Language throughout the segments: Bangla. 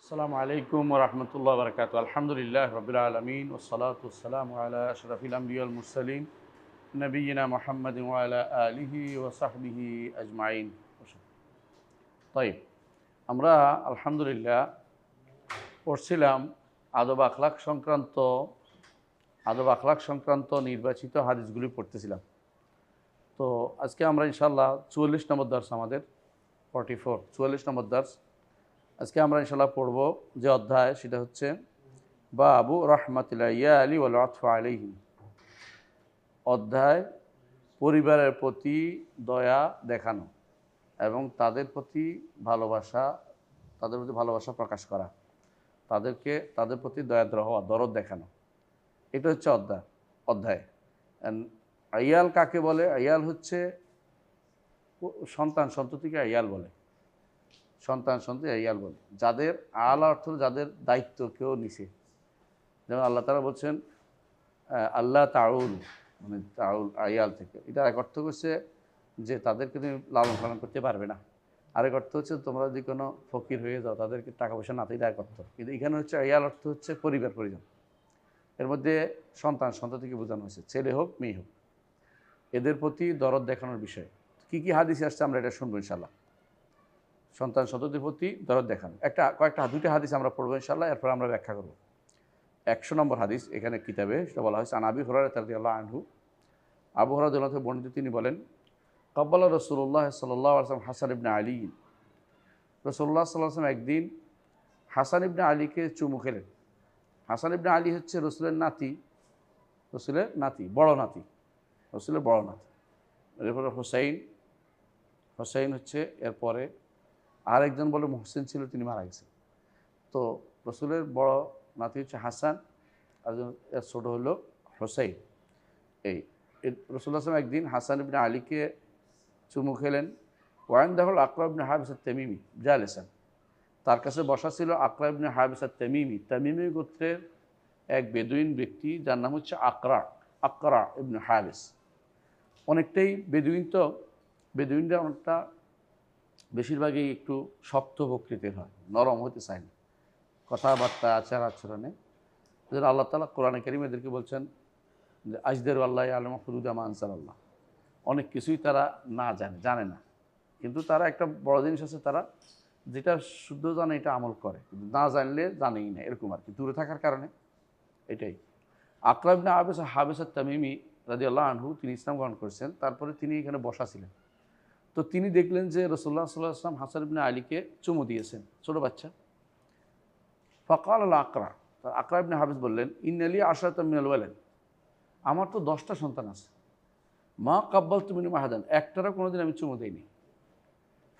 আসসালামু আলাইকুম ওয়া রাহমাতুল্লাহি ওয়া বারাকাতুহু। আলহামদুলিল্লাহি রাব্বিল আলামিন ওয়াস সালাতু ওয়াস সালামু আলা আশরাফিল আমবিয়া ওয়াল মুরসালিন নবিয়িনা মুহাম্মাদিন ওয়া আলা আলিহি ওয়া সাহবিহি আজমাইন। তাইব, আমরা আলহামদুলিল্লাহ পড়ছিলাম আদব আখলাক সংক্রান্ত নির্বাচিত হাদিসগুলি পড়তেছিলাম। তো আজকে আমরা ইনশাআল্লাহ ৪৪ নম্বর দর্স, আমাদের 44 নম্বর দর্স। আজকে আমরা ইনশাআল্লাহ পড়ব যে অধ্যায়, সেটা হচ্ছে বাবু রাহমাতিল আইয়ালি ওয়াল আতফু আলাইহিম। অধ্যায় পরিবারের প্রতি দয়া দেখানো এবং তাদের প্রতি ভালোবাসা প্রকাশ করা, তাদের প্রতি দয়াদ্র হওয়া, দরদ দেখানো। এটা হচ্ছে অধ্যায়। আইয়াল কাকে বলে? আইয়াল হচ্ছে সন্ততিকে আইয়াল বলে। সন্ততি আইয়াল বলে যাদের অর্থ যাদের দায়িত্ব কেউ নিছে। যেমন আল্লাহ তাআলা বলছেন আল্লাহ তাউল, মানে তাউল আইয়াল থেকে। এটা এক অর্থ হচ্ছে যে তাদেরকে তুমি লালন পালন করতে পারবে না। আরেক অর্থ হচ্ছে তোমরা যদি কোনো ফকির হয়ে যাও, তাদেরকে টাকা পয়সা না দিলে এক অর্থ। কিন্তু এখানে হচ্ছে আইয়াল অর্থ হচ্ছে পরিজন। এর মধ্যে সন্ততিকে বোঝানো হয়েছে, ছেলে হোক মেয়ে হোক, এদের প্রতি দরদ দেখানোর বিষয়। কি কি হাদিসে আসছে আমরা এটা শুনবো ইনশাআল্লাহ। সন্ততির প্রতি দরদ দেখানো দুইটা হাদিস আমরা পড়বো ইনশাআল্লাহ, এরপর আমরা ব্যাখ্যা করব। 100 নম্বর হাদিস এখানে কিতাবে, সেটা বলা হয়েছে আন আবি হুরায়রা রাদিয়াল্লাহু আনহু। আবু হুরায়রা রাদিয়াল্লাহু আনহু বর্ণিত, তিনি বলেন ক্বাব্বালা রাসূলুল্লাহ সাল্লাল্লাহু আলাইহি ওয়াসাল্লাম হাসান ইবনে আলী। রাসূলুল্লাহ সাল্লাল্লাহু আলাইহি ওয়াসাল্লাম একদিন হাসান ইবনে আলীকে চুমু খেলেন। হাসান ইবনে আলী হচ্ছে রসুলের নাতি, বড় নাতি, রসুলের বড় নাতি। এরপরে হোসাইন হচ্ছে এরপরে। আরেকজন বলে মুহসিন ছিল, তিনি মারা গেছেন। তো রসুলের বড় নাতি হচ্ছে হাসান, আর এর ছোটো হলো হোসাইন। এই রাসূলুল্লাহ সাল্লাল্লাহু আলাইহি ওয়াসাল্লাম একদিন হাসান ইবনে আলীকে চুমু খেলেন। ওয়াইনদাহুল আকরা ইবনে হাবিস আত-তামিমি জালিসান। তার কাছে বসা ছিল আকরা ইবনে হাবিস আত-তামিমি, তামিমি গোত্রের এক বেদুইন ব্যক্তি, যার নাম হচ্ছে আকরা ইবনে হাবিস। অনেকটাই বেদুইন, তো বেদুইনরা অনেকটা বেশিরভাগই একটু শক্ত প্রকৃতির হয়, নরম হতে চায় না কথাবার্তা, আচরণে। আল্লাহ তাআলা কোরআনে কারীমে এদেরকে বলছেন যে আজদারু আল্লাহ আ'লামু হুদুদা মা আনজালাল্লাহ। অনেক কিছুই তারা জানে না, কিন্তু তারা একটা বড় জিনিস আছে, তারা যেটা শুদ্ধ জানে এটা আমল করে, কিন্তু না জানলে জানেই না, এরকম আর কি, দূরে থাকার কারণে। এটাই আকরা ইবনে হাবিস আত-তামিমি রাদিয়াল্লাহু আনহু, তিনি ইসলাম গ্রহণ করেছেন। তারপরে তিনি এখানে বসা ছিলেন। তো তিনি দেখলেন যে রাসূলুল্লাহ সাল্লাল্লাহু আলাইহি ওয়াসাল্লাম হাসান ইবনে আলীকে চুমু দিয়েছেন, ছোটো বাচ্চা। ফাকাল আল আকরা ইবনে হাবিস বললেন, ইন্নালি আশরাতাম মিনাল ওয়ালাদ, আমার তো 10টা সন্তান আছে। মা কাব্বালতু মিনহুম আহাদান, একটারও কোনোদিন আমি চুমু দেইনি।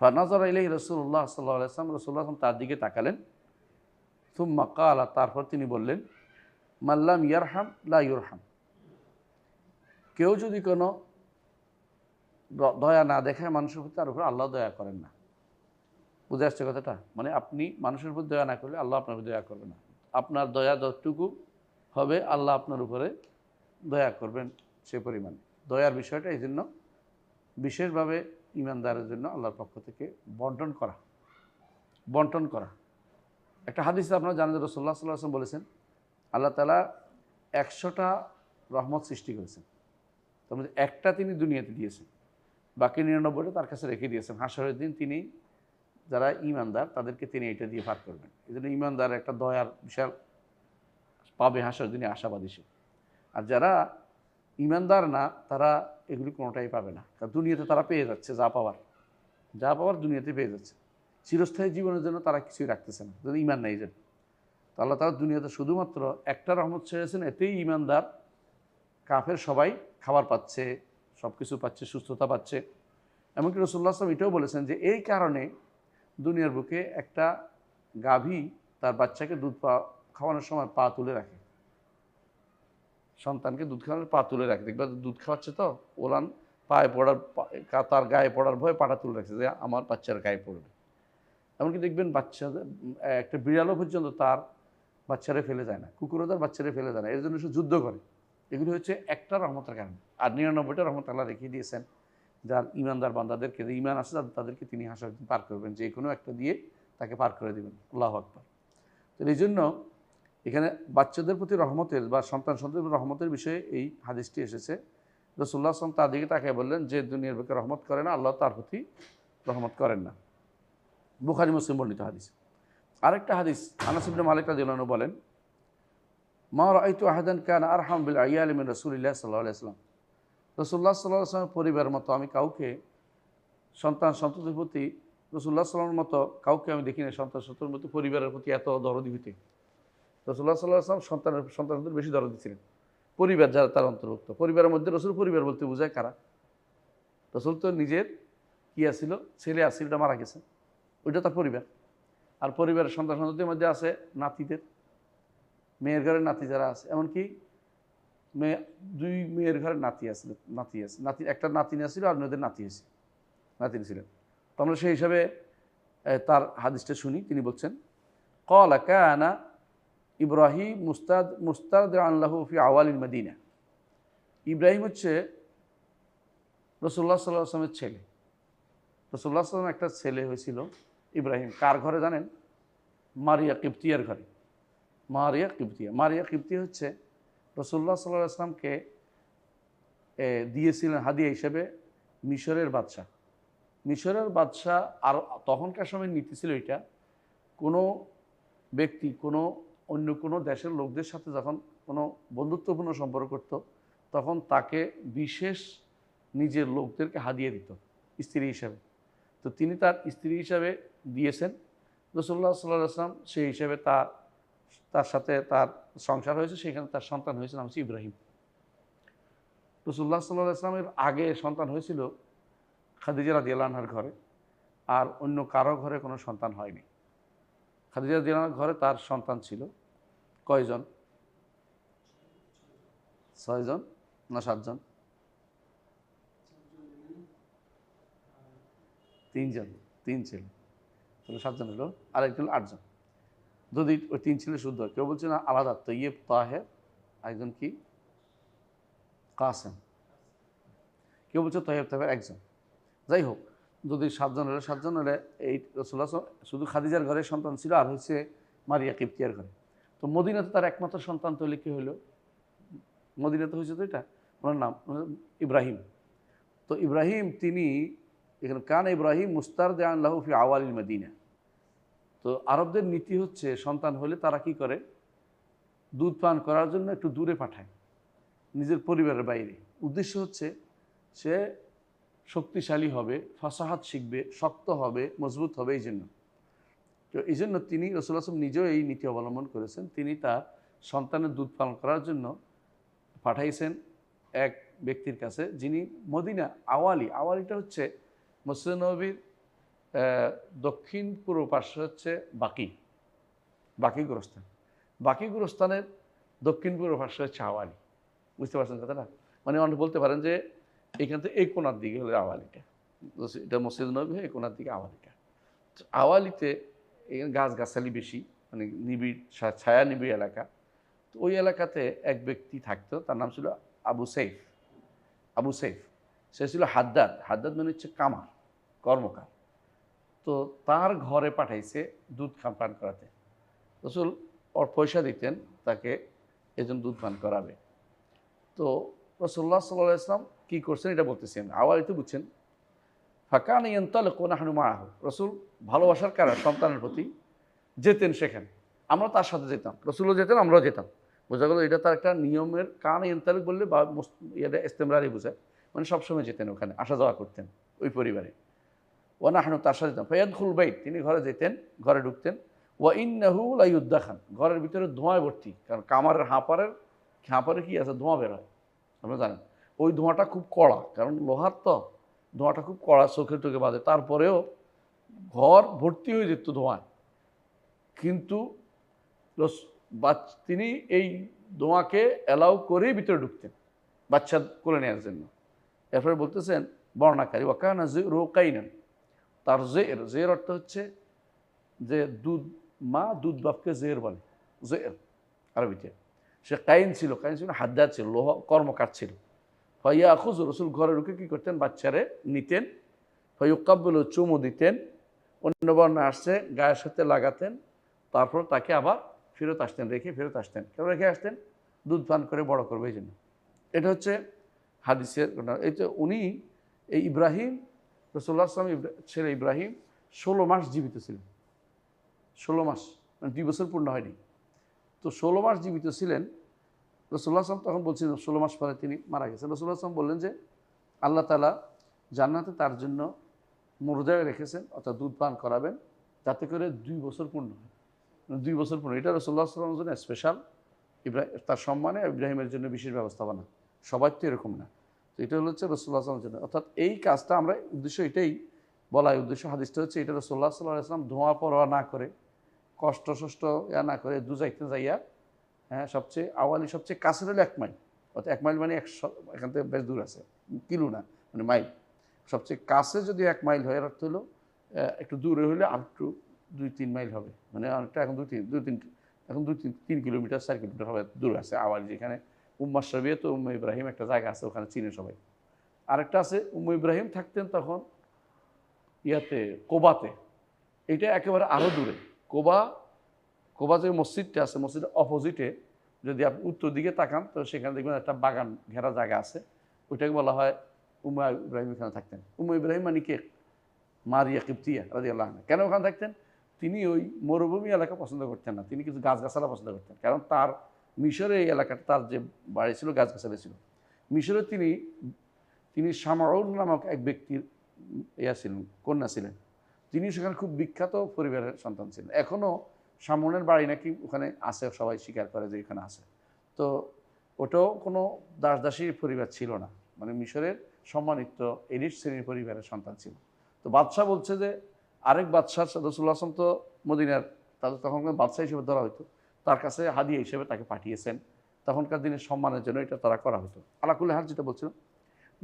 ফানাযারা ইলাইহি রাসূলুল্লাহ সাল্লাল্লাহু আলাইহি ওয়াসাল্লাম, রাসূলুল্লাহ তার দিকে তাকালেন। সুম্মা ক্বালা, তারপর তিনি বললেন, মাল্লাম ইয়ারহাম লা ইউরহাম, কেউ যদি কোনো দয়া না দেখায় মানুষের প্রতি, তার উপর আল্লাহ দয়া করেন না। বুঝে আসছে কথাটা? মানে আপনি মানুষের উপর দয়া না করলে আল্লাহ আপনার উপর দয়া করবে না। আপনার দয়া যতটুকু হবে, আল্লাহ আপনার উপরে দয়া করবেন সে পরিমাণে। দয়ার বিষয়টা এই জন্য বিশেষভাবে ইমানদারের জন্য আল্লাহর পক্ষ থেকে বন্টন করা। একটা হাদিসে আপনারা জানেন, রাসূলুল্লাহ সাল্লাল্লাহু আলাইহি ওয়াসাল্লাম বলেছেন, আল্লাহ তাআলা 100টা রহমত সৃষ্টি করেছেন, তার মধ্যে একটা তিনি দুনিয়াতে দিয়েছেন, বাকি 99টা তার কাছে রেখে দিয়েছেন। হাসরের দিন তিনি, যারা ঈমানদার তাদেরকে তিনি এটা দিয়ে পার করবেন। এই জন্য ঈমানদার একটা দয়ার বিশাল পাবে হাসরের দিনে, আশাবাদী সে। আর যারা ঈমানদার না, তারা এগুলি কোনোটাই পাবে না। কারণ দুনিয়াতে তারা পেয়ে যাচ্ছে, যা পাওয়ার দুনিয়াতে পেয়ে যাচ্ছে। চিরস্থায়ী জীবনের জন্য তারা কিছুই রাখতেছে না, যদি ঈমান নেই। যেন তো আল্লাহ তাআলা দুনিয়াতে শুধুমাত্র একটা রহমত ছেড়েছেন, এতেই ঈমানদার। কাফের সবাই খাবার পাচ্ছে, সব কিছু পাচ্ছে, সুস্থতা পাচ্ছে। এমনকি রাসূলুল্লাহ সাল্লাল্লাহু আলাইহি ওয়াসাল্লাম এটাও বলেছেন যে এই কারণে দুনিয়ার বুকে একটা গাভী তার বাচ্চাকে দুধ খাওয়ানোর সময় পা তুলে রাখে, সন্তানকে দুধ খাওয়ানোর পা তুলে রাখে। দেখবা দুধ খাওয়াচ্ছে, তো ওলান তার গায়ে পড়ার ভয় পাটা তুলে রাখছে, যে আমার বাচ্চার গায়ে পড়বে। এমনকি দেখবেন বাচ্চাদের, একটা বিড়ালও পর্যন্ত তার বাচ্চারে ফেলে যায় না, কুকুরও তার বাচ্চারে ফেলে যায় না, এর জন্য সে যুদ্ধ করে। এগুলি হচ্ছে একটা রহমতের কারণে। আর 99টা রহমত আল্লাহ রেখে দিয়েছেন যার ঈমানদার বান্দাদেরকে, যে ঈমান আছে তাদেরকে তিনি হাসরের দিন পার করবেন, যে কোনো একটা দিয়ে তাকে পার করে দেবেন। আল্লাহু আকবার। তো এই জন্য এখানে বাচ্চাদের প্রতি রহমতের বা সন্তানদের প্রতি রহমতের বিষয়ে এই হাদিসটি এসেছে। রাসূলুল্লাহ সাল্লাল্লাহু আলাইহি ওয়াসাল্লাম তার দিকে তাকিয়ে বললেন, যে দুনিয়ার বুকে রহমত করে না, আল্লাহ তার প্রতি রহমত করেন না। বুখারী মুসলিম বর্ণিত হাদিস। আরেকটা হাদিস, আনাস ইবনে মালিক রাদিয়াল্লাহু আনহু বলেন, মা রাআইতু আহাদান কানা আরহাম বিল আইয়ালি মিন রাসূলিল্লাহ সাল্লাল্লাহু আলাইহি ওয়াসাল্লাম। রাসূলুল্লাহ সাল্লাল্লাহু আলাইহি ওয়াসাল্লামের পরিবারের মতো আমি কাউকে সন্তানদের প্রতি রাসূলুল্লাহ সাল্লাল্লাহু আলাইহি ওয়াসাল্লামের মতো কাউকে আমি দেখিনি সন্তানদের প্রতি পরিবারের প্রতি এত দরদি হইতে। রাসূলুল্লাহ সাল্লাল্লাহু আলাইহি ওয়াসাল্লাম সন্তানদের বেশি দরদি ছিলেন। পরিবার যারা তার অন্তর্ভুক্ত, পরিবারের মধ্যে রসুল পরিবার বলতে বোঝায় কারা? রসুল তো নিজের কি আসছিল, ছেলে আসছিল, ওটা মারা গেছে, ওইটা তার পরিবার। আর পরিবারের সন্তানদের মধ্যে আছে নাতিদের, মেয়ের ঘরের নাতি যারা আছে, এমনকি দুই মেয়ের ঘরের নাতি আছে, একটা নাতিনি আসছিল আর মেয়েদের নাতিনি ছিলেন। তো আমরা সেই হিসাবে তার হাদিসটা শুনি। তিনি বলছেন, ক্বালা কানা ইব্রাহিম মুস্তাদআন লাহু ফি আওয়ালিল মদিনা। ইব্রাহিম হচ্ছে রাসূলুল্লাহ সাল্লাল্লাহু আলাইহি ওয়াসাল্লামের ছেলে। রাসূলুল্লাহ সাল্লাল্লাহু আলাইহি ওয়াসাল্লাম একটা ছেলে হয়েছিল ইব্রাহিম, কার ঘরে জানেন? মারিয়া কিবতিয়ার ঘরে। মারিয়া কিবতিয়া হচ্ছে রাসূলুল্লাহ সাল্লাল্লাহু আলাইহি ওয়াসাল্লামকে দিয়েছিলেন হাদিয়া হিসেবে মিশরের বাদশাহ। আর তখনকার সময় নীতি ছিল এটা, কোনো ব্যক্তি অন্য কোনো দেশের লোকদের সাথে যখন কোনো বন্ধুত্বপূর্ণ সম্পর্ক করত, তখন তাকে বিশেষ নিজের লোকদেরকে হাদিয়া দিত স্ত্রী হিসাবে। তো তিনি তার স্ত্রী হিসাবে দিয়েছেন রাসূলুল্লাহ সাল্লাল্লাহু আলাইহি ওয়াসাল্লাম, সেই হিসাবে তার সাথে তার সংসার হয়েছে, সেখানে তার সন্তান হয়েছে, নাম হচ্ছে ইব্রাহিম। রাসূলুল্লাহ সাল্লাল্লাহু আলাইহি ওয়াসাল্লামের আগে সন্তান হয়েছিল খাদিজা রাদিয়াল্লাহু আনহার ঘরে, আর অন্য কারো ঘরে কোনো সন্তান হয়নি। খাদিজা রাদিয়াল্লাহু আনহার ঘরে তার সন্তান ছিল কয়জন? 6 জন না 7 জন? 3 জন, 3 ছেলে, তাহলে 7 জন হলো, আর একজন 8 জন। যদি ওই 3 ছেলে শুদ্ধ হয়, কেউ বলছে না আলাদা, তৈয়ব তাহের, একজন কি কাসেম, কেউ বলছে তৈয়ব তাহের একজন। যাই হোক, যদি 7 জন হলে এই রাসূলুল্লাহ শুধু খাদিজার ঘরে সন্তান ছিল, আর হচ্ছে মারিয়া কিবতিয়ার ঘরে। তো মদিনাতে তার একমাত্র সন্তান তৈরি কি হলো? মদিনাতে হয়েছে তো এটা, ওনার নাম ইব্রাহিম। তো ইব্রাহিম তিনি এখানে কান ইব্রাহিম মুস্তারদান লাহু ফি আওয়ালিল মদিনা। তো আরবদের নীতি হচ্ছে সন্তান হলে তারা কি করে, দুধ পান করার জন্য একটু দূরে পাঠায়, নিজের পরিবারের বাইরে। উদ্দেশ্য হচ্ছে সে শক্তিশালী হবে, ফাসাহাত শিখবে, শক্ত হবে, মজবুত হবে। এই জন্য তিনি রাসূলুল্লাহ সাল্লাল্লাহু আলাইহি ওয়াসাল্লাম নিজেও এই নীতি অবলম্বন করেছেন। তিনি তার সন্তানের দুধ পালন করার জন্য পাঠাইছেন এক ব্যক্তির কাছে, যিনি মদিনা আওয়ালিটা হচ্ছে মসজিদ নববীর দক্ষিণ পূর্ব পার্শ্বে হচ্ছে বাকি গোরস্থানের দক্ষিণ পূর্ব পার্শ্বে হচ্ছে আওয়ালি। বুঝতে পারছেন কথাটা? মানে অনেকে বলতে পারেন যে এখান থেকে এই কোনার দিকে হলো আওয়ালিটা, এটা মসজিদ নববী, এই কোনার দিকে আওয়ালিটা। আওয়ালিতে এখানে গাছগাছালি বেশি, মানে নিবিড় ছায়া নিবিড় এলাকা। তো ওই এলাকাতে এক ব্যক্তি থাকতো, তার নাম ছিল আবু সাইফ। সে ছিল হাদ্দাদ মানে হচ্ছে কর্মকার। তো তার ঘরে পাঠাইছে দুধ পান করাতে। রাসূল ওর পয়সা দিতেন তাকে, এজন দুধ পান করাবে। তো রাসূলুল্লাহ সাল্লাল্লাহু আলাইহি ওয়াসাল্লাম কী করছেন এটা বলতেছেন, আওয়ালিতে বুঝছেন। ফাকানা ইয়ানতালিকু নাহনু মাআহু। রাসূল ভালোবাসার কারণে সন্তানের প্রতি যেতেন সেখানে, আমরা তার সাথে যেতাম, রাসূলও যেতেন, আমরাও যেতাম। বোঝা গেল এটা তার একটা নিয়মের। কানা ইয়ানতালিক বললে বা এটা ইস্তেমরারি বোঝায়, মানে সবসময় যেতেন, ওখানে আসা যাওয়া করতেন ওই পরিবারে। ওয়া নাহনু তার সাথে যেতাম। ফায়াদখুল বাইত, তিনি ঘরে যেতেন, ঘরে ঢুকতেন। ওয়া ইন্নাহু লা ইউদ্দাখান, ঘরের ভিতরে ধোঁয়ায় ভর্তি, কারণ কামারের হাঁপারে কি আছে, ধোঁয়া বের হয়, আপনারা জানেন। ওই ধোঁয়াটা খুব কড়া, কারণ লোহার তো ধোঁয়াটা খুব কড়া, চোখে টোকে বাঁধে। তারপরেও ঘর ভর্তি হয়ে যেত ধোঁয়ায়, কিন্তু তিনি এই ধোঁয়াকে অ্যালাউ করেই ভিতরে ঢুকতেন বাচ্চা কোলে নেওয়ার জন্য। এরপরে বলতেছেন বর্ণাকারী, ওয়াকানা রোকাইনান, তার জের অর্থ হচ্ছে যে দুধ বাপকে জের বলে, জের আরবিতে। সে কাইন ছিল হাদ্দাদ ছিল, কর্মকার ছিল। ফাইয়া আখুজ, রসুল ঘরে ঢুকে কী করতেন, বাচ্চারে নিতেন। ফাইয়ুকাব্বিলু, চুমু দিতেন। অন্য বর্ণে আসছে গায়ের সাথে লাগাতেন। তারপর তাকে আবার ফেরত আসতেন, ফেরত আসতেন। কেন রেখে আসতেন? দুধ পান করে বড় করবে এই জন্য। এটা হচ্ছে হাদিসের ঘটনা। এই যে উনি এই ইব্রাহিম, রাসূলুল্লাহ সাল্লাল্লাহু আলাইহি ওয়াসাল্লাম ছেলে ইব্রাহিম 16 মাস জীবিত ছিলেন। 16 মাস, মানে 2 বছর পূর্ণ হয়নি। তো 16 মাস জীবিত ছিলেন। রাসূলুল্লাহ সাল্লাল্লাহু আলাইহি ওয়াসাল্লাম তখন বলছিলেন 16 মাস পরে তিনি মারা গেছেন। রাসূলুল্লাহ সাল্লাল্লাহু আলাইহি ওয়াসাল্লাম বললেন যে আল্লাহ তাআলা জান্নাতে তার জন্য মর্যাদা রেখেছেন, অর্থাৎ দুধ পান করাবেন যাতে করে 2 বছর পূর্ণ হয়। 2 বছর পূর্ণ, এটা রাসূলুল্লাহ সাল্লাল্লাহু আলাইহি ওয়াসাল্লামের জন্য স্পেশাল, তার সম্মানে ইব্রাহিমের জন্য বিশেষ ব্যবস্থাপনা। সবাই তো এরকম না। তো এটা হচ্ছে রাসূলুল্লাহ সাল্লাল্লাহু আলাইহি ওয়াসাল্লামের জন্য, অর্থাৎ এই কাজটা আমরা উদ্দেশ্য এটাই বলার উদ্দেশ্য হাদিসটা হচ্ছে এটা রাসূলুল্লাহ সাল্লাল্লাহু আলাইহি ওয়াসাল্লাম ধোঁয়া পরোয়া না করে, কষ্ট না করে যাইতে যাইয়া, হ্যাঁ, সবচেয়ে আওয়ালি সবচেয়ে কাছের হলো 1 মাইল, অর্থাৎ 1 মাইল মানে 100, এখান থেকে বেশ দূর আছে, কিলো না মানে মাইল। সবচেয়ে কাছে যদি 1 মাইল হয়, এর অর্থ হলো একটু দূরে হলে আর একটু 2-3 মাইল হবে, মানে অনেকটা এখন 2-3 কিলোমিটার 4 কিলোমিটার হবে দূর আছে আওয়ালি, যেখানে উম্মাশরাবিয়া তো উম্মে ইব্রাহিম একটা জায়গা আছে, ওখানে চিনে সবাই। আরেকটা আছে উম্মে ইব্রাহিম থাকতেন তখন ইয়াতে, কোবাতে, এটা একেবারে আরও দূরে। কোবা যে মসজিদটা আছে, মসজিদের অপোজিটে যদি আপনি উত্তর দিকে তাকান তো সেখানে দেখবেন একটা বাগান ঘেরা জায়গা আছে, ওইটাকে বলা হয় উম্মে ইব্রাহিম এখানে থাকতেন। উম্মে ইব্রাহিম মানে কে? মারিয়া কিবতিয়া রাদিয়াল্লাহু আনহা। কেন ওখানে থাকতেন? তিনি ওই মরুভূমি এলাকা পছন্দ করতেন না, তিনি কিছু গাছগাছালা পছন্দ করতেন, কারণ তার মিশরে এই এলাকাটা, তার যে বাড়ি ছিল গাছগাছালি ছিল। মিশরে তিনি শামাউন নামক এক ব্যক্তির ছিলেন, কন্যা ছিলেন। তিনি সেখানে খুব বিখ্যাত পরিবারের সন্তান ছিলেন। এখনও শামউনের বাড়ি নাকি ওখানে আছে, সবাই স্বীকার করে যে এখানে আছে। তো ওটাও কোনো দাসদাসীর পরিবার ছিল না, মানে মিশরের সম্মানিত এলিট শ্রেণীর পরিবারের সন্তান ছিল। তো বাদশাহ বলছে যে আরেক বাদশাহ, রাসূলুল্লাহ সাল্লাল্লাহু আলাইহি ওয়াসাল্লাম তো মদিনার, তাদের তখন বাদশাহ হিসেবে ধরা হতো, তার কাছে হাদিয়া হিসেবে তাকে পাঠিয়েছেন। তখনকার দিনের সম্মানের জন্য এটা তারা করা হতো। আলা কুল্লি হাল, যেটা বলছিলাম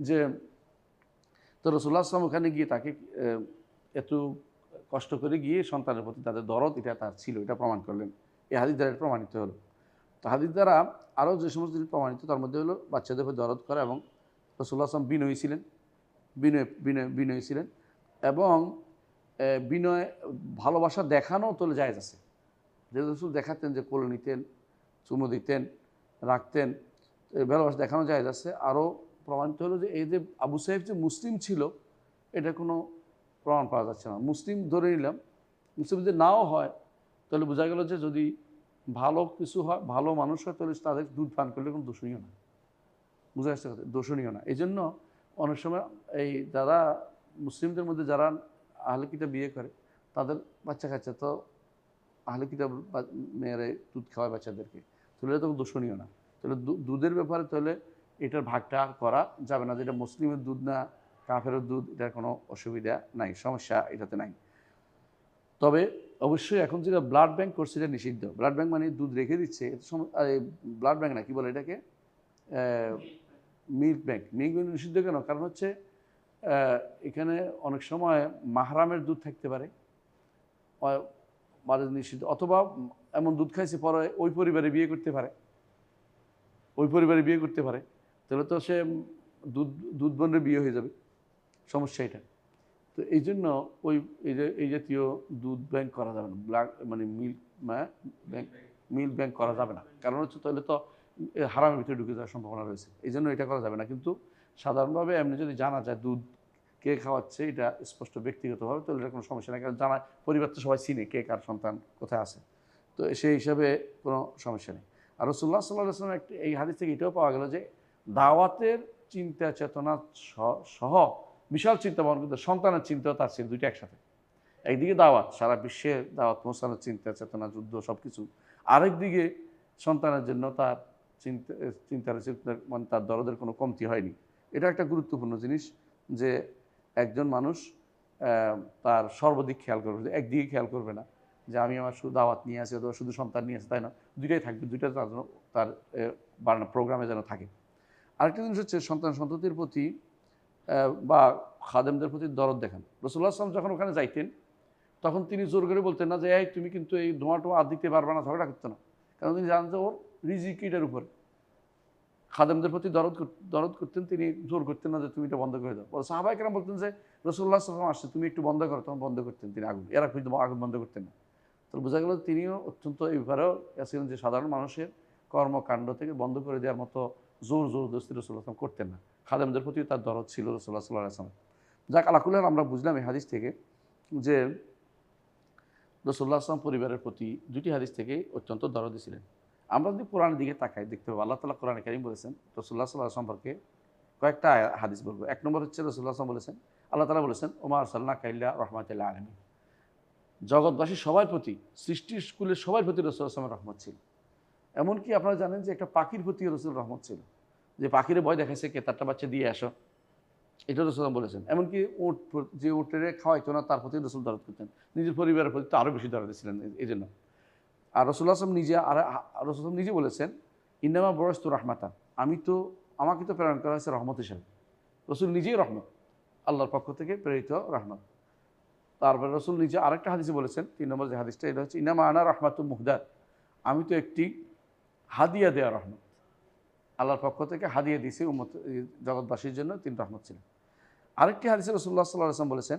যে তো রাসূলুল্লাহ সাল্লাল্লাহু আলাইহি ওয়াসাল্লাম ওখানে গিয়ে তাকে এত কষ্ট করে গিয়ে সন্তানের প্রতি তাদের দরদ এটা তার ছিল, এটা প্রমাণ করলেন। এই হাদিস দ্বারা প্রমাণিত হলো। তো হাদিস দ্বারা আরও যে সমস্ত জিনিস প্রমাণিত, তার মধ্যে হলো বাচ্চাদের প্রতি দরদ করা, এবং রাসূলুল্লাহ সাল্লাল্লাহু আলাইহি ওয়াসাল্লাম বিনয়ী ছিলেন, এবং বিনয় ভালোবাসা দেখানো তো জায়েজ আছে। যে রাসূল দেখাতেন, যে কোলে নিতেন, চুমু দিতেন, রাখতেন, ভালোবাসা দেখানো জায়েজ আছে। আরও প্রমাণিত হলো যে এই যে আবু সাইফ যে মুসলিম ছিল, এটা কোনো প্রমাণ পাওয়া যাচ্ছে না। মুসলিম ধরে নিলাম, মুসলিম যদি নাও হয় তাহলে বোঝা গেল যে যদি ভালো কিছু হয়, ভালো মানুষ হয়, তাহলে তাদের দুধ পান করলে কোনো দোষণীয় না, বোঝা যাচ্ছে কথা, দোষণীয় না। এই জন্য অনেক সময় এই যারা মুসলিমদের মধ্যে যারা আহলে কিতাব বিয়ে করে, তাদের বাচ্চা কাচ্চা তো আহলে কিতাব মেয়েরা দুধ খাওয়ায় বাচ্চাদেরকে, তাহলে এটা তো দোষণীয় না। তাহলে দুধের ব্যাপারে তাহলে এটার ভাগটা করা যাবে না, যেটা মুসলিমের দুধ না কাফেরের দুধ, এটার কোনো অসুবিধা নাই, সমস্যা এটাতে নাই। তবে অবশ্যই এখন যেটা ব্লাড ব্যাংক করছে এটা নিষিদ্ধ। ব্লাড ব্যাংক মানে দুধ রেখে দিচ্ছে, ব্লাড ব্যাংক না, কি বলে এটাকে, মিল্ক ব্যাংক। নিষিদ্ধ কেন? কারণ হচ্ছে এখানে অনেক সময় মাহরামের দুধ থাকতে পারে, মানে নিষিদ্ধ, অথবা এমন দুধ খাইছে পরে ওই পরিবারে বিয়ে করতে পারে, তাহলে তো সে দুধ বোনের বিয়ে হয়ে যাবে, সমস্যা এটা। তো এই জন্য এই জাতীয় দুধ ব্যাংক করা যাবে না, মানে মিল্ক ব্যাংক করা যাবে না। কারণ হচ্ছে তাহলে তো হারামের ভিতরে ঢুকে যাওয়ার সম্ভাবনা রয়েছে, এই জন্য এটা করা যাবে না। কিন্তু সাধারণভাবে এমনি যদি জানা যায় দুধ কে খাওয়াচ্ছে, এটা স্পষ্ট ব্যক্তিগতভাবে, তাহলে এটা কোনো সমস্যা নেই, কারণ জানা পরিবার তো সবাই চিনে কে কার সন্তান কোথায় আছে, তো সেই হিসাবে কোনো সমস্যা নেই। আর রাসূলুল্লাহ সাল্লাল্লাহু আলাইহি ওয়াসাল্লাম এই হাদিস থেকে এটাও পাওয়া গেল যে দাওয়াতের চিন্তা চেতনা সহ বিশাল চিন্তা ভাবনা, কিন্তু সন্তানের চিন্তাও তার ছিল, দুইটা একসাথে। একদিকে দাওয়াত, সারা বিশ্বে দাওয়াত পৌঁছানোর চিন্তা চেতনা, যুদ্ধ, সব কিছু। আরেকদিকে সন্তানের জন্য তার চিন্তার মানে তার দরদের কোনো কমতি হয়নি। এটা একটা গুরুত্বপূর্ণ জিনিস, যে একজন মানুষ তার সর্বদিক খেয়াল করবে, যে একদিকে খেয়াল করবে না যে আমি আমার শুধু দাওয়াত নিয়ে আসি অথবা শুধু সন্তান নিয়ে আসি, তাই না, দুইটাই থাকবে, দুইটা তার জন্য তার প্রোগ্রামে যেন থাকে। আরেকটা জিনিস হচ্ছে সন্ততির প্রতি বা খাদেমদের প্রতি দরদ দেখান। রাসূলুল্লাহ সাল্লাল্লাহু আলাইহি ওয়াসাল্লাম যখন ওখানে যাইতেন, তখন তিনি জোর করে বলতেন না যে এই তুমি কিন্তু এই ধোঁয়া আর দিতে পারবে না, ঝগড়া করতে না, কারণ তিনি জানতেন ওর রিজিক এটার উপরে। খাদেমদের প্রতি দরদ করতেন, তিনি জোর করতেন না যে তুমি এটা বন্ধ করে দাও। সাহাবায়ে কেরাম বলতেন যে রাসূলুল্লাহ সাল্লাল্লাহু আলাইহি ওয়াসাল্লাম আসছে, তুমি একটু বন্ধ করো, তখন বন্ধ করতেন তিনি আগুন, এরা কিন্তু আগুন বন্ধ করতেন না। তো বোঝা গেল তিনিও অত্যন্ত এই ব্যাপারেও ছিলেন যে সাধারণ মানুষের কর্মকাণ্ড থেকে বন্ধ করে দেওয়ার মতো জোর জোরদস্তি রসুল্লাহ আসলাম করতেন না। খাদেমদের প্রতিও তার দরদ ছিল রসুল্লাহ সাল্লাহ আসলাম। যাক আলাকুল্লাহ আমরা বুঝলাম এই হাদিস থেকে যে রসুল্লাহ আসলাম পরিবারের প্রতি দুটি হাদিস থেকে অত্যন্ত দরদি ছিলেন। আমরা যদি কোরআনের দিকে তাকাই দেখতে পাবো আল্লাহ তাআলা কোরআনে কারীম বলেছেন রসুল্লাহ সাল্লাহ সম্পর্কে কয়েকটা হাদিস বলবো। এক নম্বর হচ্ছে রসুল্লাহ আসলাম বলেছেন, আল্লাহ তাআলা বলেছেন ওমা আরসালনাকা ইল্লা রাহমাতাল আলামিন, জগৎবাসী সবার প্রতি, সৃষ্টির স্কুলের সবার প্রতি রসুল আসলামের রহমত ছিল। এমনকি আপনারা জানেন যে একটা পাখির প্রতি রসুল রহমত ছিল, যে পাখিরে ভয় দেখাইছে কে তারটা বাচ্চা দিয়ে আসো, এটা রসুল বলেছেন। এমনকি উট, যে উটের খাওয়াইতো না তার প্রতি রসুল দরদ করতেন, নিজের পরিবারের প্রতি তো আরও বেশি দরদ ছিলেন এই জন্য। আর রসুল্লাহ আসলাম নিজে রসুল নিজে বলেছেন ইন্নামা বরস্তু রাহমাতা, আমাকে তো প্রেরণ করা হয়েছে রহমত হিসাবে। রসুল নিজেই রহমত, আল্লাহর পক্ষ থেকে প্রেরিত রহমত। তারপরে রসুল নিজে আরেকটা হাদিসে বলেছেন, 3 নম্বর যে হাদিসটা, এটা হচ্ছে ইনামা আনা রহমাতুল মুহদাদ, আমি তো একটি হাদিয়া দেওয়া রহমত, আল্লাহর পক্ষ থেকে হাদিয়া দিয়েছি উম্মত জগৎবাসীর জন্য 3 রহমত ছিলেন। আরেকটি হাদিসে রসুল্লাহ সাল্লাল্লাহু আলাইহি ওয়াসাল্লাম বলেছেন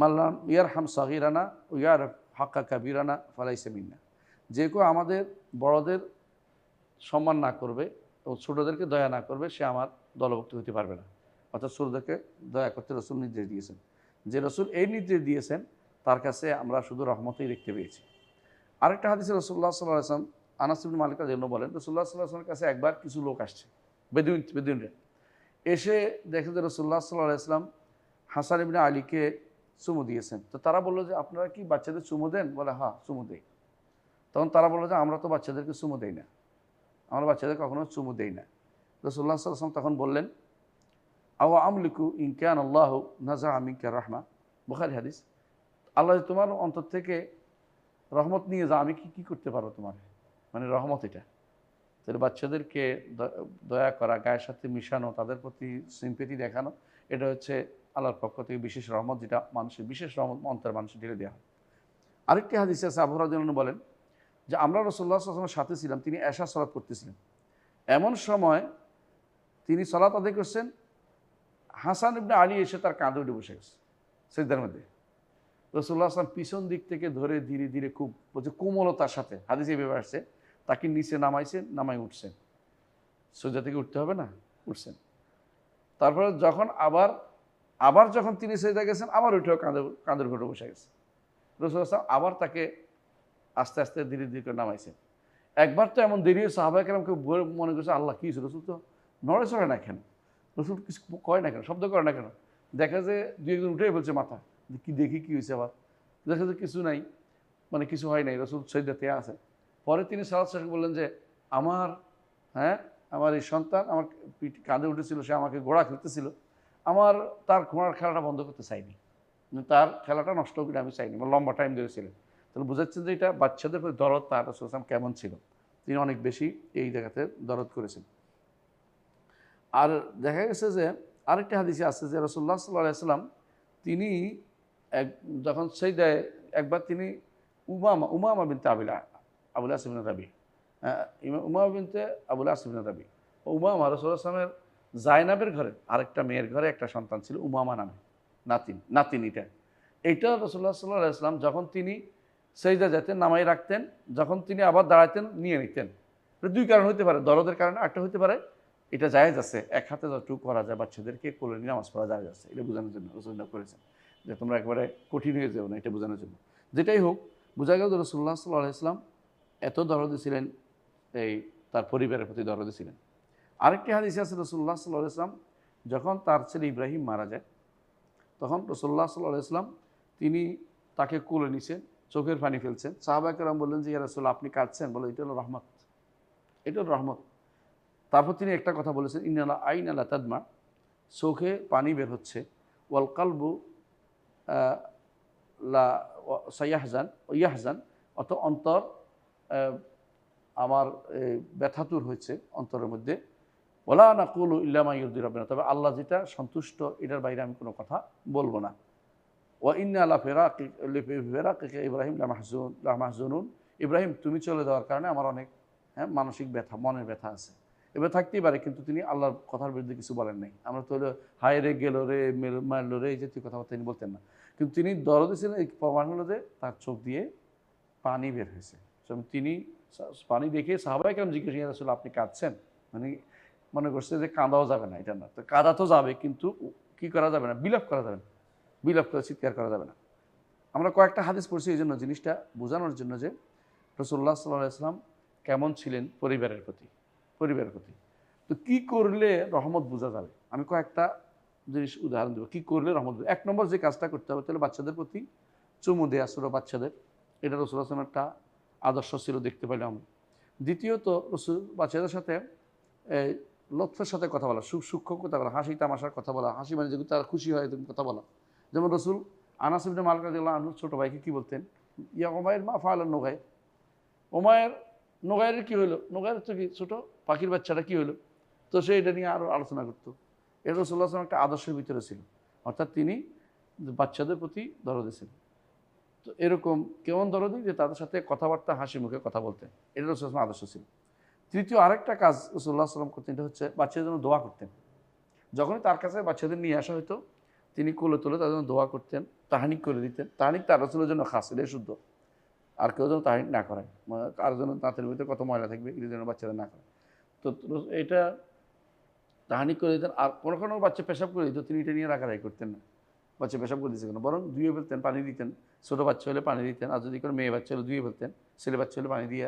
মাল্লাম ইয়ারহাম সাগীরানা ওয়া ইয়ারফ হাক্কা কাবীরানা ফালাইসা মিন্না, যে কেউ আমাদের বড়দের সম্মান না করবে এবং ছোটদেরকে দয়া না করবে সে আমার দলভুক্ত হতে পারবে না। অর্থাৎ ছোটদেরকে দয়া করতে রসুল নির্দেশ দিয়েছেন। যে রসুল এই নির্দেশ দিয়েছেন তার কাছে আমরা শুধু রহমতই দেখতে পেয়েছি। আরেকটা হাদিসে রসুল্লাহ সাল্লাল্লাহু আলাইহি ওয়াসাল্লাম আনাস ইবনে মালিক রাদিয়াল্লাহু বলেন রসুল্লাহ সাল্লাল্লাহু আলাইহি ওয়াসাল্লামের কাছে একবার কিছু লোক আসছে, বেদুইনরা এসে দেখে যে রসুল্লাহ সাল্লাল্লাহু আলাইহি ওয়াসাল্লাম হাসান ইবনে আলীকে চুমু দিয়েছেন। তো তারা বললো যে আপনারা কি বাচ্চাদের চুমু দেন? বলে হ্যাঁ চুমু দেই। তখন তারা বললো যে আমরা তো বাচ্চাদেরকে চুমু দেই না, আমরা বাচ্চাদের কখনো চুমু দেই না। রসুল্লাহ সাল্লাল্লাহু আলাইহি ওয়াসাল্লাম তখন বললেন আও আমলিকু ইনকান আল্লাহ নাজা মিনকা রাহমা, বুখারী হাদিস, আল্লাহ তোমার অন্তর থেকে রহমত নিয়ে যা, আমি কি করতে পারবো তোমার, মানে রহমত এটা। তাহলে বাচ্চাদেরকে দয়া করা, গায়ের সাথে মিশানো, তাদের প্রতি সিম্পেথি দেখানো, এটা হচ্ছে আল্লাহর পক্ষ থেকে বিশেষ রহমত, যেটা মানুষের বিশেষ রহমত অন্তরের মানুষের ঢেলে দেওয়া হয়। আরেকটি হাদিসে আছে আবু হুরায়রা বলেন যে আমরা রাসূলুল্লাহ সাল্লাল্লাহু আলাইহি ওয়াসাল্লামের সাথে ছিলাম, তিনি এশা সালাত করতেছিলেন। এমন সময় তিনি সালাত আদায় করছেন, হাসান ইবনে আলী এসে তার কাঁধে উঠে বসে গেছে সিজদার মধ্যে। রাসূলুল্লাহ সাল্লাল্লাহু আলাইহি ওয়াসাল্লাম পিছন দিক থেকে ধরে ধীরে ধীরে খুব বলছে কোমলতার সাথে, হাদিসে এভাবে আসছে, তাকে নিচে নামাই উঠছেন। সিজদা থেকে উঠতে হবে না, উঠছেন। তারপরে যখন আবার যখন তিনি সিজদা গেছেন, আবার উঠেও কাঁধের উপরে বসে গেছে। রাসূলুল্লাহ সাল্লাল্লাহু আলাইহি ওয়াসাল্লাম আবার তাকে আস্তে আস্তে ধীরে ধীরে করে নামাইছেন। একবার তো এমন দেরি, সাহাবায়ে কেরামকে মনে করছে আল্লাহ কী হয়েছে, রসুল তো নড়ে চড়ে না কেন, রসুল কিছু কয় না কেন, শব্দ করে না কেন। দেখা যে 2-1 উঠেই বলছে মাথা, কি দেখি কী হয়েছে, আবার দেখা যায় কিছু নাই, মানে কিছু হয় নাই, রসুল সিজদাতে আছে। পরে তিনি সালাত শেষে বললেন যে আমার এই সন্তান আমার পিঠ কাঁধে উঠেছিল, সে আমাকে ঘোড়া খেলতেছিল, তার ঘোড়ার খেলাটা বন্ধ করতে চাইনি, তার খেলাটা নষ্ট করে আমি চাইনি, লম্বা টাইম ধরেছিলেন। তাহলে বোঝাচ্ছেন যে এটা বাচ্চাদের প্রতি দরদ তার রাসূল সাল্লাল্লাহু আলাইহি ওয়াসাল্লাম কেমন ছিল, তিনি অনেক বেশি এই জায়গাতে দরদ করেছেন। আর দেখা গেছে যে আরেকটা হাদিসে আছে যে রাসূলুল্লাহ সাল্লাল্লাহু আলাইহি ওয়াসাল্লাম তিনি যখন সিজদায় একবার তিনি উমামা বিনতে আবুল আস ইবনে রাবি, উমামা বিনতে আবুল আস ইবনে রাবি, উমামা রাসূলুল্লাহ সাল্লাল্লাহু আলাইহি ওয়াসাল্লামের জাইনাবের ঘরে আরেকটা মেয়ের ঘরে একটা সন্তান ছিল উমামা নামে, নাতিন এইটা রাসূলুল্লাহ সাল্লাল্লাহু আলাইহি ওয়াসাল্লাম যখন তিনি সিজদা যেতেন নামাই রাখতেন, যখন তিনি আবার দাঁড়াতেন নিয়ে নিতেন। দুই কারণ হতে পারে, দরদের কারণে, একটা হতে পারে এটা জায়েজ আছে, এক হাতে যতটুকু করা যায় বাচ্চাদেরকে কোলে নিয়ে নামাজ পড়া জায়েজ আছে, এটা বোঝানোর জন্য রাসূলুল্লাহ করেছেন যে তোমরা একবারে কঠিন হয়ে যাও না, এটা বোঝানোর জন্য। যেটাই হোক, বোঝা গেল রাসূলুল্লাহ সাল্লাল্লাহু আলাইহি ওয়াসাল্লাম এত দরদি ছিলেন, এই তার পরিবারের প্রতি দরদি ছিলেন। আরেকটি হাদিসে আছে রাসূলুল্লাহ সাল্লাল্লাহু আলাইহি ওয়াসাল্লাম যখন তার ছেলে ইব্রাহিম মারা যায়, তখন রাসূলুল্লাহ সাল্লাল্লাহু আলাইহি ওয়াসাল্লাম তিনি তাকে কোলে নিছেন, চোখের পানি ফেলছেন। সাহাবায়ে কেরাম বললেন যে ইয়া রাসূল আপনি কাঁদছেন, বলে এটা হলো রহমত, এটা হলো রহমত। তারপর তিনি একটা কথা বলেছেন ইন্নাল আইনা লা তাদমা, চোখে পানি বের হচ্ছে, ওয়াল কালবু লা ইয়াহজান, অত অন্তর আমার ব্যথাতুর হয়েছে অন্তরের মধ্যে। ওয়ালা নাকুলু ইল্লা মা ইউরদি রাব্বিনা, তবে আল্লাহ যেটা সন্তুষ্ট এটার বাইরে আমি কোনো কথা বলবো না। ওয়া ইন্না লা ফিরাকিকা ইব্রাহিম লা মাহজুনুন, ইব্রাহিম তুমি চলে যাওয়ার কারণে আমার অনেক মানসিক ব্যথা, মনের ব্যথা আছে। এবার থাকতেই পারে, কিন্তু তিনি আল্লাহর কথার বিরুদ্ধে কিছু বলেন নাই। আমরা তো হায় রে গেল রে মারলো রে এই জাতীয় কথাবার্তা তিনি বলতেন না, কিন্তু তিনি দরদে ছিলেন। এই প্রমাণ হলো যে তার চোখ দিয়ে পানি বের হয়েছে। তিনি পানি দেখে সাহাবায়ে কেরাম জিজ্ঞেস ইয়া রাসূলুল্লাহ আপনি কাঁদছেন? মানে মনে করছে যে কাঁদাও যাবে না, এটা না। তো কাঁদা তো যাবে, কিন্তু কি করা যাবে না? বিলাপ করা যাবে না। বিলাপ করে চিৎকার করা যাবে না। আমরা কয়েকটা হাদিস পড়ছি এই জন্য, জিনিসটা বোঝানোর জন্য যে রাসূলুল্লাহ সাল্লাল্লাহু আলাইহি ওয়াসাল্লাম কেমন ছিলেন পরিবারের প্রতি। তো কি করলে রহমত বোঝা যাবে, আমি কয়েকটা জিনিস উদাহরণ দেবো কি করলে রহমত। 1 নম্বর যে কাজটা করতে হবে তাহলে বাচ্চাদের প্রতি চুমু দেয়া ছোটো বাচ্চাদের, এটা রাসূলুল্লাহ সাল্লাল্লাহু আলাইহি ওয়াসাল্লাম একটা আদর্শ ছিল, দেখতে পেলাম। দ্বিতীয়ত রাসূল বাচ্চাদের সাথে এই লطফের সাথে কথা বলা, সূক্ষ্ম কথা বলা, হাসি তামাশার কথা বলা, হাসি মানে যেগুলো তারা খুশি হয় এরকম কথা বলা। যেমন রাসূল আনাস ইবনে মালিক রাদিয়াল্লাহু আনহু ছোটো ভাইকে কী বলতেন? ইয়া উমাইর মা ফাআলা নুগাইর, নোগাইরের কী হইলো? নোগাইরের তো কি ছোটো পাখির বাচ্চাটা কী হইলো? তো সে এটা নিয়ে আরও আলোচনা করতো। এটা রাসূলুল্লাহ সাল্লাল্লাহু আলাইহি ওয়াসাল্লাম একটা আদর্শের ভিতরে ছিল, অর্থাৎ তিনি বাচ্চাদের প্রতি দরদি ছিলেন। তো এরকম কেমন দরদি? যে তাদের সাথে কথাবার্তা হাসি মুখে কথা বলতেন, এটা রাসূলুল্লাহ সাল্লাল্লাহু আলাইহি ওয়াসাল্লাম আদর্শ ছিল। তৃতীয় আরেকটা কাজ রাসূলুল্লাহ সাল্লাল্লাহু আলাইহি ওয়াসাল্লাম করতেন, এটা হচ্ছে বাচ্চাদের জন্য দোয়া করতেন। যখনই তার কাছে বাচ্চাদের নিয়ে আসা হতো, তিনি কোলে তুলে তাদের জন্য দোয়া করতেন, তাহনিক করে দিতেন। তাহনিক তার রাসূলের জন্য খাস, এটা শুদ্ধ। আর কেউ যেন তাহনিক না করায়, কার জন্য দাঁতের ভিতরে কত ময়লা থাকবে, এটা যেন বাচ্চারা না করে। তো এটা তাহানিক করে দিতেন। আর কোনো কোনো বাচ্চা পেশাব করে দিত, তিনি এটা নিয়ে রাগারাগি করতেন না, বাচ্চা পেশাব করে দিচ্ছে কেন, বরং ধুয়ে ফেলতেন, পানি দিতেন। ছোটো বাচ্চা হলে পানি দিতেন, আর যদি কোনো মেয়ে বাচ্চা হলে ধুয়ে ফেলতেন, ছেলে বাচ্চা হলে পানি দিয়ে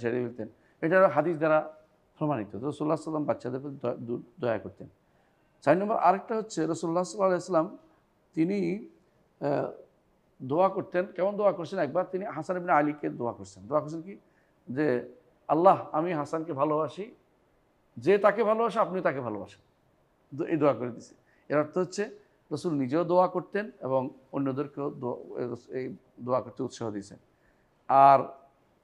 ছেড়ে ফেলতেন। এটা হাদিস দ্বারা প্রমাণিত। তো রাসূলুল্লাহ সাল্লাল্লাহু আলাইহি ওয়াসাল্লাম বাচ্চাদের প্রতি দয়া করতেন। 4 নম্বর আরেকটা হচ্ছে রাসূলুল্লাহ সাল্লাল্লাহু আলাইহি ওয়াসাল্লাম তিনি দোয়া করতেন। কেমন দোয়া করছেন? একবার তিনি হাসান ইবনে আলীকে দোয়া করছেন কি? যে আল্লাহ, আমি হাসানকে ভালোবাসি, যে তাকে ভালোবাসে আপনি তাকে ভালোবাসেন। এই দোয়া করে দিছে। এর অর্থ হচ্ছে রাসূল নিজেও দোয়া করতেন এবং অন্যদেরকেও এই দোয়া করতে উৎসাহ দিয়েছেন। আর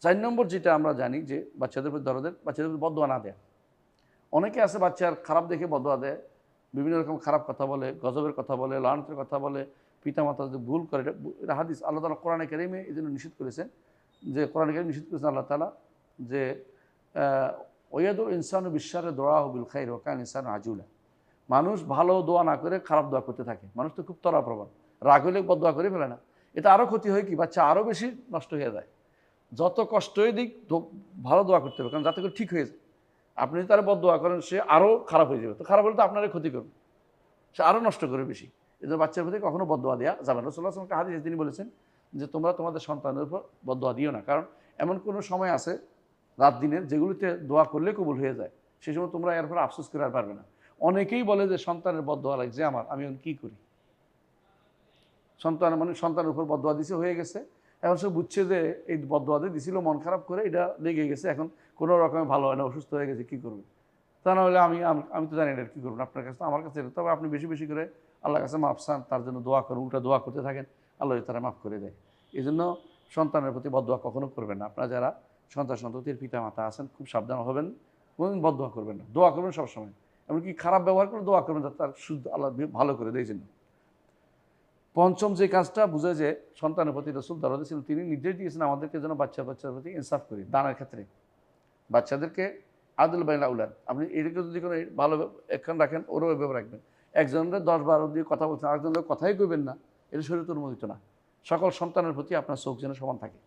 4 নম্বর যেটা আমরা জানি যে বাচ্চাদের প্রতি দরদের, বাচ্চাদের প্রতি বদদোয়া না দেয়া। অনেকে আছে বাচ্চার খারাপ দেখে বদদোয়া দেয়, বিভিন্ন রকম খারাপ কথা বলে, গজবের কথা বলে, লানতের কথা বলে, পিতামাতা যদি ভুল করে। এটা হাদিস, আল্লাহ তাআলা কোরআনে কারীমে এই জন্য নিষেধ করেছেন, যে কোরআনে কারীমে নিষেধ করেছেন আল্লাহ তাআলা যে ওয়ায়াদুল ইনসানু বিশ-শাররি দুআহু বিল খাইর ওয়া কানা ইনসানু আজুলা। মানুষ ভালো দোয়া না করে খারাপ দোয়া করতে থাকে। মানুষ তো খুব ত্বরাপ্রবণ, রাগ হলে বদদোয়া করে ফেলে না। এটা আরও ক্ষতি হয় কি, বাচ্চা আরও বেশি নষ্ট হয়ে যায়। যত কষ্টই দিক ভালো দোয়া করতে হবে, কারণ যাতে করে ঠিক হয়ে যায়। আপনি যদি তার বদদোয়া করেন, সে আরও খারাপ হয়ে যাবে। তো খারাপ হলে তো আপনারই ক্ষতি করবে, সে আরও নষ্ট করবে বেশি। এই জন্য বাচ্চার প্রতি কখনো বদদোয়া দেওয়া যাবে না। রাসূলুল্লাহ সাল্লাল্লাহু আলাইহি ওয়াসাল্লাম হাদিসে তিনি বলেছেন যে তোমরা তোমাদের সন্তানের উপর বদদোয়া দিও না, কারণ এমন কোনো সময় আছে রাত দিনের যেগুলিতে দোয়া করলে কবুল হয়ে যায়, সেই সময় তোমরা এর পর আফসোস করে আর পারবে না। অনেকেই বলে যে সন্তানের বদদোয়া লাগছে আমার, আমি এখন কী করি? সন্তানের উপর বদদোয়া দিছে, হয়ে গেছে, এখন সে বুঝছে যে এই বদদোয়া দিয়ে দিছিল, মন খারাপ করে এটা লেগে গেছে, এখন কোনো রকমে ভালো হয় না, অসুস্থ হয়ে গেছে, কী করবে? তা না হলে আমি তো জানি না কী করবেন, আপনার কাছে, আমার কাছে। তবে আপনি বেশি বেশি করে আল্লাহর কাছে মাফ চান, তার জন্য দোয়া করুন, উল্টা দোয়া করতে থাকেন, আল্লাহ তারা মাফ করে দেয়। এই জন্য সন্তানের প্রতি বদদোয়া কখনো করবেন না। আপনারা যারা সন্ততির পিতা মাতা আছেন, খুব সাবধান হবেন, কোনোদিন বদদোয়া করবেন না, দোয়া করবেন সবসময়। এমনকি খারাপ ব্যবহার করে দোয়া করবেন, তার শুদ্ধ আল্লাহ ভালো করে দেয় জন্য। পঞ্চম যে কাজটা বুঝে যে সন্তানের প্রতি রাসূল দরদি ছিলেন, তিনি নির্দেশ দিয়েছেন আমাদেরকে যেন বাচ্চার প্রতি ইনসাফ করি দানের ক্ষেত্রে। বাচ্চাদেরকে আদল বাইনা উলাদ, আপনি এটাকে যদি কোনো ভালো একখান রাখেন, ওরও এভাবে রাখবেন। একজনের 10-12 দিয়ে কথা বলছেন, আরেকজনের কথাই কইবেন না, এটা শরীয়তে অনুমোদিত না। সকল সন্তানের প্রতি আপনার চোখ যেন সমান থাকে,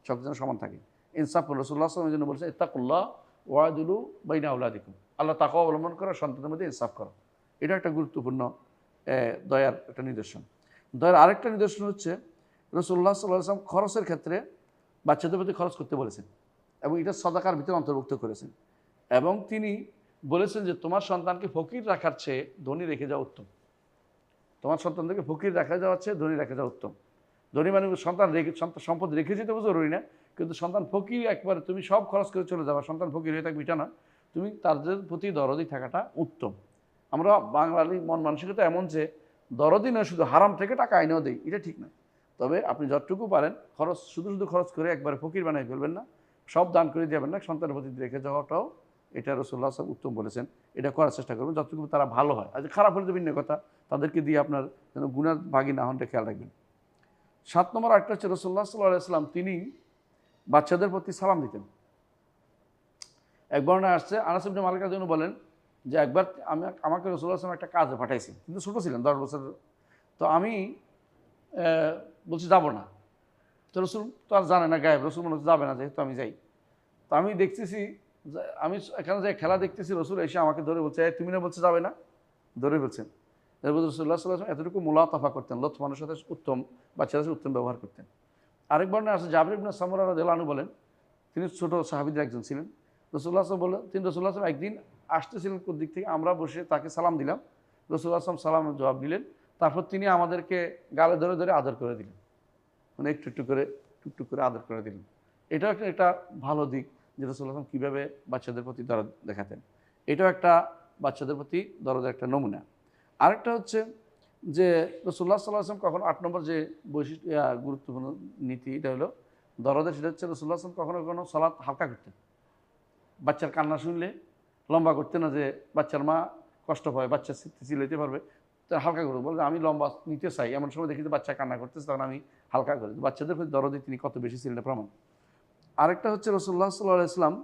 চোখ যেন সমান থাকে। ইনসাফ রাসূলুল্লাহ সাল্লাল্লাহু আলাইহি ওয়াসাল্লাম যেন বলছেন ইত্তাকুল্লাহ ওয়াদিলু বাইনা আওলাদিকুম, আল্লাহ তাকওয়া অবলম্বন করা, সন্তানের মধ্যে ইনসাফ করা। এটা একটা গুরুত্বপূর্ণ দয়ার একটা নিদর্শন। দয়ার আরেকটা নিদর্শন হচ্ছে রাসূলুল্লাহ সাল্লাল্লাহু আলাইহি ওয়াসাল্লাম খরচের ক্ষেত্রে বাচ্চাদের প্রতি খরচ করতে বলেছেন, এবং এটা সাদাকার ভিতরে অন্তর্ভুক্ত করেছেন। এবং তিনি বলেছেন যে তোমার সন্তানকে ফকির রাখার চেয়ে ধনী রেখে যাওয়া উত্তম। তোমার সন্তানদেরকে ফকির রাখা যাওয়ার চেয়ে ধনী রেখে যাওয়া উত্তম। ধনী মানে সম্পদ রেখে যেতে জরুরি না, কিন্তু সন্তান ফকির একবারে তুমি সব খরচ করে চলে যাবা, সন্তান ফকির হয়ে থাকবে এটা না, তুমি তাদের প্রতি দরদি থাকাটা উত্তম। আমরা বাঙালি মন মানসিকতা এমন যে দরদি নয়, শুধু হারাম থেকে টাকা আইনেও দেয়, এটা ঠিক না। তবে আপনি যতটুকু পারেন শুধু খরচ করে একবারে ফকির বানাই ফেলবেন না, সব দান করে যাবেন না, সন্তানের প্রতি রেখে যাওয়াটাও এটা রাসূলুল্লাহ সাল্লাল্লাহু আলাইহি ওয়াসাল্লাম উত্তম বলেছেন। এটা করার চেষ্টা করবেন যতটুকু তারা ভালো হয়। আর খারাপ হলে তো ভিন্ন কথা, তাদেরকে দিয়ে আপনার যেন গুনার ভাগী না হন, এটা খেয়াল রাখবেন। 7 নম্বর আরেকটা হচ্ছে রাসূলুল্লাহ সাল্লাল্লাহু আলাইহি ওয়াসাল্লাম তিনি বাচ্চাদের প্রতি সালাম দিতেন। এক বর্ণনায় আসছে, আনাস ইবনে মালিক রাদিয়াল্লাহু আনহু বলেন যে একবার আমাকে রাসূলুল্লাহ সাল্লাল্লাহু আলাইহি ওয়াসাল্লাম একটা কাজে পাঠাইছেন, কিন্তু ছোটো ছিলেন, 10 বছর। তো আমি বলছি যাব না, তো রসুল তো আর জানে না গায়েব, রসুল মনে হচ্ছে যাবে না, যেহেতু আমি যাই। তো আমি দেখতেছি, আমি এখানে যে খেলা দেখতেছি, রসুল এসে আমাকে ধরে বলছে, তুমি না বলছে যাবে না, ধরে বলছেন। এরপর রসুল্লাহ সাল্লাহ এতটুকু মোলাতাফা করতেন, লক্ষ মানুষের সাথে উত্তম, বাচ্চাদের সাথে উত্তম ব্যবহার করতেন। আরেক বর্ণে আছে জাবির ইবনে সামুরা রাদিয়াল্লাহু আনহু বলেন, তিনি ছোট সাহাবীদের একজন ছিলেন। রসুল্লাহ বলে, তিনি রসুল্লাহ একদিন আসতেছিলেন কোন দিক থেকে, আমরা বসে তাকে সালাম দিলাম, রসুল্লাহ সালামের জবাব দিলেন, তারপর তিনি আমাদেরকে গালে ধরে ধরে আদর করে দিলেন, মানে একটু একটু করে টুকটুক করে আদর করে দিলেন। এটাও একটা ভালো দিক যে রসুল্লাহ কীভাবে বাচ্চাদের প্রতি দরদ দেখাতেন। এটাও একটা বাচ্চাদের প্রতি দরদের একটা নমুনা। আরেকটা হচ্ছে যে রসুল্লাহ সাল্লাহ আসলাম কখনো 8 নম্বর যে বৈশিষ্ট্য গুরুত্বপূর্ণ নীতি, এটা হলো দরদের, সেটা হচ্ছে রসুল্লাহ আসলাম কখনো কখনো সালাত হালকা করতেন। বাচ্চার কান্না শুনলে লম্বা করতে না, যে বাচ্চার মা কষ্ট পায়, বাচ্চা চিলাইতে পারবে, তো হালকা করে বলবে আমি লম্বা নিতে চাই। এমন সময় দেখি যে বাচ্চা কান্না করতেছে, তখন আমি হালকা করি। বাচ্চাদের প্রতি দরদে তিনি কত বেশি ছিলেন প্রমাণ। আরেকটা হচ্ছে রসুল্লাহ সাল্লাহ ইসলাম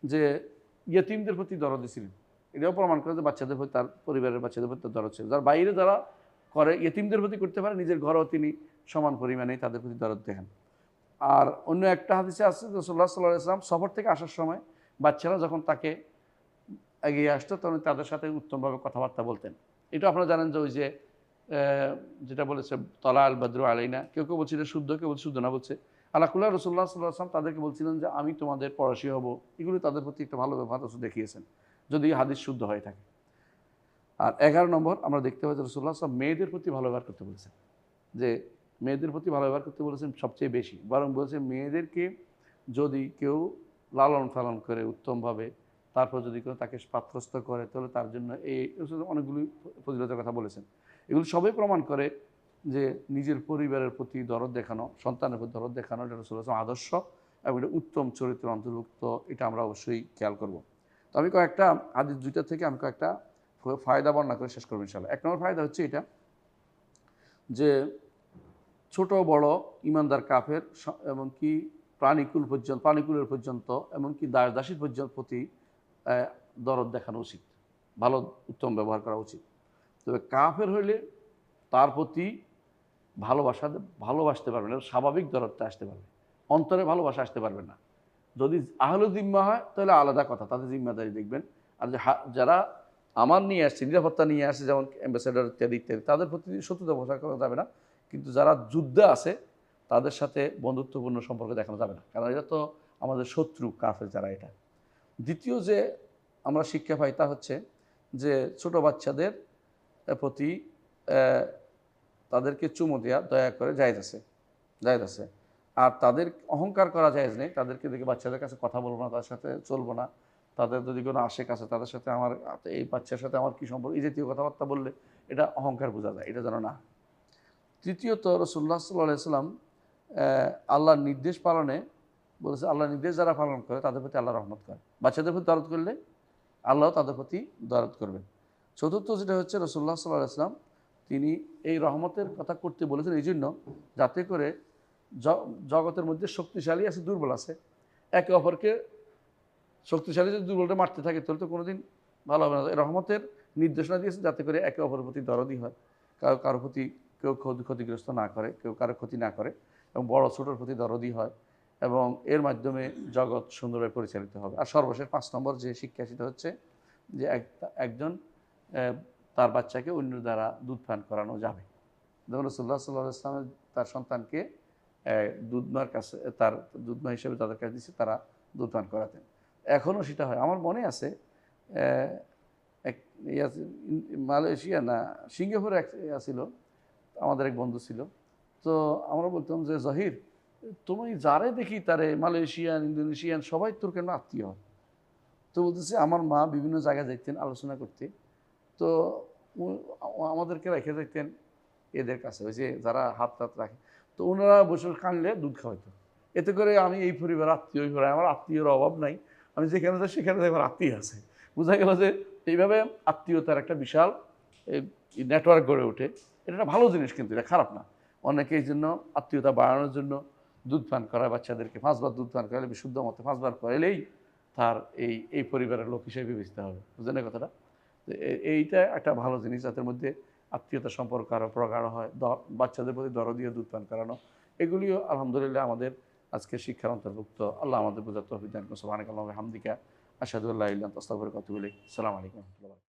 যে ইয়েতিমদের প্রতি দরদে ছিলেন, এটাও প্রমাণ করে যে বাচ্চাদের প্রতি, তার পরিবারের বাচ্চাদের প্রতি দরদ ছিল। যার বাইরে যারা করে ইয়েতিমদের প্রতি করতে পারে, নিজের ঘরেও তিনি সমান পরিমাণেই তাদের প্রতি দরদ দেখেন। আর অন্য একটা হাদিসে আছে রসুল্লাহ সাল্লাহ ইসলাম সফর থেকে আসার সময় বাচ্চারা যখন তাকে এগিয়ে আসতো, তখন তাদের সাথে উত্তমভাবে কথাবার্তা বলতেন। এটা আপনারা জানেন যে ওই যে যেটা বলেছে তলা আল বদরু আলাইনা, কেউ কেউ বলছিল শুদ্ধ, কেউ বলছে শুদ্ধ না, বলছে আল্লাহুল্লাহ রসুল্লাহ সাল্লাহ আসলাম তাদেরকে বলছিলেন যে আমি তোমাদের পড়াশি হব। এগুলো তাদের প্রতি একটা ভালো ব্যবহার রসুল দেখিয়েছেন, যদি হাদিস শুদ্ধ হয়ে থাকে। আর 11 নম্বর আমরা দেখতে পাই যে রসুল্লাহ সাল্লাম মেয়েদের প্রতি ভালো ব্যবহার করতে বলেছেন, যে মেয়েদের প্রতি ভালো ব্যবহার করতে বলেছেন সবচেয়ে বেশি, বরং বলছে মেয়েদেরকে যদি কেউ লালন পালন করে উত্তমভাবে, তারপর যদি কেউ তাকে পাত্রস্থ করে, তাহলে তার জন্য এই অনেকগুলি ফজিলতের কথা বলেছেন। এগুলো সবই প্রমাণ করে যে নিজের পরিবারের প্রতি দরদ দেখানো, সন্তানের প্রতি দরদ দেখানো, এটা রাসূলুল্লাহ আদর্শ এবং এটা উত্তম চরিত্রের অন্তর্ভুক্ত। এটা আমরা অবশ্যই খেয়াল করব। তো আমি কয়েকটা হাদিস দুইটা থেকে আমি কয়েকটা ফায়দা বর্ণনা করে শেষ করবো ইনশাআল্লাহ। 1 নম্বর ফায়দা হচ্ছে এটা যে ছোট বড় ইমানদার কাফের এমনকি প্রাণীকুলের পর্যন্ত এমনকি দাস দাসীর পর্যন্ত প্রতি দরদ দেখানো উচিত, ভালো উত্তম ব্যবহার করা উচিত। তবে কাফের হইলে তার প্রতি ভালোবাসতে পারবে না, স্বাভাবিক দরদটা আসতে পারবে, অন্তরে ভালোবাসা আসতে পারবে না। যদি আহলে জিম্মা হয় তাহলে আলাদা কথা, তাদের জিম্মাদারি দেখবেন। আর যারা আমার নিয়ে আসছে, নিরাপত্তা নিয়ে আসছে, যেমন অ্যাম্বাসেডর ইত্যাদি ইত্যাদি, তাদের প্রতি শত্রুতা প্রচার করা যাবে না। কিন্তু যারা যুদ্ধে আছে তাদের সাথে বন্ধুত্বপূর্ণ সম্পর্ক দেখানো যাবে না, কারণ এটা তো আমাদের শত্রু কাফের যারা। এটা দ্বিতীয় যে আমরা শিক্ষা পাই তা হচ্ছে যে ছোট বাচ্চাদের প্রতি তাদেরকে চুমু দেওয়া দয়া করে জায়েজ আছে। আর তাদের অহংকার করা জায়েজ নেই। তাদেরকে দেখে বাচ্চাদের কাছে কথা বলবো না, তাদের সাথে চলবো না, তাদের যদি কোনো আশেক আছে তাদের সাথে আমার এই বাচ্চার সাথে আমার কী সম্পর্ক, এই জাতীয় কথাবার্তা বললে এটা অহংকার বোঝা যায়, এটা যেন না। তৃতীয়ত রাসূলুল্লাহ সাল্লাল্লাহু আলাইহি ওয়াসাল্লাম আল্লাহর নির্দেশ পালনে বলেছে, আল্লাহর নির্দেশ যারা পালন করে তাদের প্রতি আল্লাহ রহমত করে। বাচ্চাদের প্রতি দরদ করলে আল্লাহ তাদের প্রতি দরদ করবেন। চতুর্থ যেটা হচ্ছে রাসূলুল্লাহ সাল্লাল্লাহু আলাইহি ওয়াসাল্লাম তিনি এই রহমতের কথা করতে বলেছেন এই জন্য, যাতে করে জগতের মধ্যে শক্তিশালী আছে দুর্বল আছে, একে অপরকে শক্তিশালী যদি দুর্বলটা মারতে থাকে তাহলে তো কোনোদিন ভালো হবে না। এই রহমতের নির্দেশনা দিয়েছে যাতে করে একে অপরের প্রতি দরদই হয়, কারো প্রতি কেউ ক্ষতিগ্রস্ত না করে, কেউ কারো ক্ষতি না করে, এবং বড় ছোটোর প্রতি দরদই হয়, এবং এর মাধ্যমে জগৎ সুন্দরভাবে পরিচালিত হবে। আর সর্বশেষ 5 নম্বর যে শিক্ষা, সেটা হচ্ছে যে একজন তার বাচ্চাকে অন্য দ্বারা দুধ পান করানো যাবে। যেমন রাসূলুল্লাহ সাল্লাল্লাহু আলাইহি ওয়াসাল্লাম তার সন্তানকে দুধমার কাছে, তার দুধমা হিসেবে তাদের কাছে দিচ্ছে, তারা দুধ পান করাতেন। এখনও সেটা হয়। আমার মনে আছে এক মালয়েশিয়া না সিঙ্গাপুরে এক ছিল, আমাদের এক বন্ধু ছিল। তো আমরা বলতাম যে জহির, তুমি যারে দেখি তারে মালয়েশিয়ান, ইন্দোনেশিয়ান সবাই তোর কেন আত্মীয় হয়। তো বলতেছে আমার মা বিভিন্ন জায়গায় যাইতেন আলোচনা করতে, তো আমাদেরকে রেখে যাইতেন এদের কাছে, ওই যে যারা হাত রাখে, তো ওনারা বসে কানলে দুধ খাওয়াইতো। এতে করে আমি এই পরিবার আত্মীয়, ওই পরিবার, আমার আত্মীয়র অভাব নাই, আমি যেখানে যাই সেখানে আমার আত্মীয় আছে। বোঝা গেল যে এইভাবে আত্মীয়তার একটা বিশাল নেটওয়ার্ক গড়ে ওঠে। এটা একটা ভালো জিনিস, কিন্তু এটা খারাপ না। অনেকে এই জন্য আত্মীয়তা বাড়ানোর জন্য দুধ পান করায় বাচ্চাদেরকে, 5 বার দুধ পান করালে বিশুদ্ধ মতে 5 বার করাইলেই তার এই পরিবারের লোক হিসেবে বিবেচিত হবে। বুঝলেন না কথাটা? এইটা একটা ভালো জিনিস, যাদের মধ্যে আত্মীয়তা সম্পর্ক আরও প্রগাঢ় হয়, বাচ্চাদের প্রতি দরদ দিয়ে দুধ পান করানো, এগুলিও আলহামদুলিল্লাহ আমাদের আজকে শিক্ষার অন্তর্ভুক্ত। আল্লাহ আমাদের বোঝার তৌফিক দান করুন। সুবহানাকাল্লাহু ওয়া বিহামদিকা আশহাদু আল্লা ইলাহা ইল্লা আনতা আস্তাগফিরুকা ওয়া আতুবু ইলাইক। আসসালামু আলাইকুম ওয়া রাহমাতুল্লাহ।